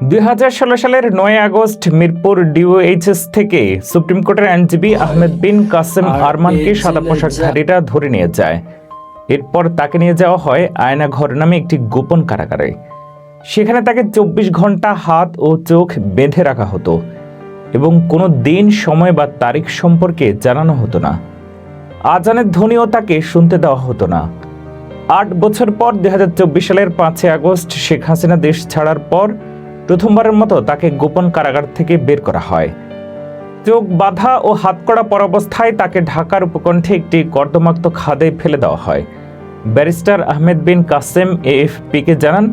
2016 সালের 9 August Mirpur DOHS থেকে supreme কোর্টের আইনজীবী আহমেদ বিন কাসেম আরমানকে সাদা পোশাকধারীরা ধরে নিয়ে যায়। এরপর তাকে নিয়ে যাওয়া হয় আয়নাঘর নামে একটি গোপন কারাগারে। সেখানে তাকে 24 ঘন্টা হাত ও চোখ বেঁধে রাখা হতো এবং কোনো দিন, সময় বা তারিখ সম্পর্কে জানানো হতো না। আজানের ধ্বনিও তাকে শুনতে দেওয়া হতো না। 8 বছর পর 2024 সালের 5 আগস্ট শেখ হাসিনা দেশ ছাড়ার পর প্রথমবারের মতো তাকে গোপন কারাগার থেকে বের করা হয়। চোখ বাঁধা ও হাতকড়া পরা অবস্থায় তাকে ঢাকার উপকণ্ঠে একটি কর্দমাক্ত খাদে ফেলে দেওয়া হয়। ব্যারিস্টার আহমেদ বিন কাসেম এএফপিকে জানান,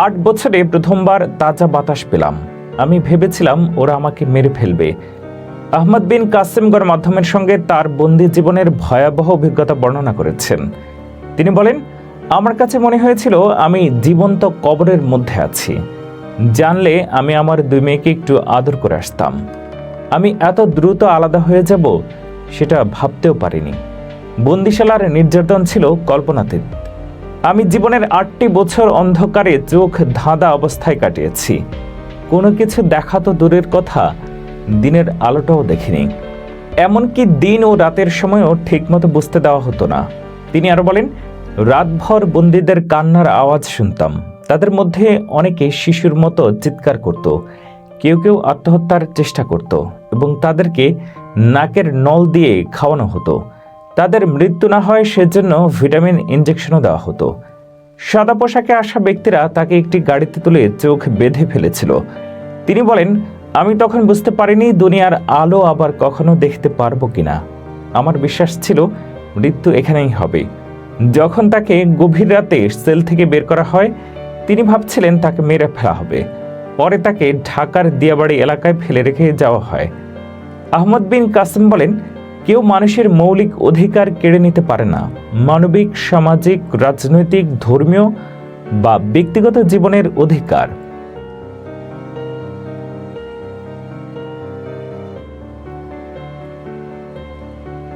8 বছরে প্রথমবার তাজা বাতাস পেলাম। আমি ভেবেছিলাম ওরা আমাকে মেরে ফেলবে। আহমদ বিন কাসেম গণমাধ্যমের সঙ্গে তার বন্দি জীবনের ভয়াবহ অভিজ্ঞতা বর্ণনা করেছেন। তিনি বলেন, আমার কাছে মনে হয়েছিল আমি জীবন্ত কবরের মধ্যে আছি। জানলে আমি আমার 2 মেয়েকে একটু আদর করে আসতাম। আমি এত দ্রুত আলাদা হয়ে যাব সেটা ভাবতেও পারিনি। বন্দিশালার নির্যাতন ছিল কল্পনাতীত। আমি জীবনের 8টি বছর অন্ধকারে চোখ ধাঁধা অবস্থায় কাটিয়েছি। কোনো কিছু দেখা তো দূরের কথা, দিনের আলোটাও দেখিনি। এমনকি দিন ও রাতের সময়ও ঠিকমতো বুঝতে দেওয়া হতো না। তিনি আরো বলেন, রাতভর বন্দীদের কান্নার আওয়াজ শুনতাম। তাদের মধ্যে অনেকে শিশুর মতো চিৎকার করত, কেউ কেউ আত্মহত্যার চেষ্টা করত এবং তাদেরকে নাকের নল দিয়ে খাওয়ানো হতো। তাদের মৃত্যু না হয় সেজন্য ভিটামিন ইনজেকশনও দেওয়া হতো। সাদা পোশাকে আসা ব্যক্তিরা তাকে একটি গাড়িতে তুলে চোখ বেঁধে ফেলেছিল। তিনি বলেন, আমি তখন বুঝতে পারিনি দুনিয়ার আলো আবার কখনো দেখতে পারবো কিনা। আমার বিশ্বাস ছিল মৃত্যু এখানেই হবে। যখন তাকে গভীর রাতে সেল থেকে বের করা হয়, তিনি ভাবছিলেন তাকে মেরে ফেলা হবে। পরে তাকে ঢাকার দিয়াবাড়ি এলাকায় ফেলে রেখে যাওয়া হয়। আহমদ বিন কাসেম বলেন, কেউ মানুষের মৌলিক অধিকার কেড়ে নিতে পারে না। মানবিক, সামাজিক, রাজনৈতিক, ধর্মীয় বা ব্যক্তিগত জীবনের অধিকার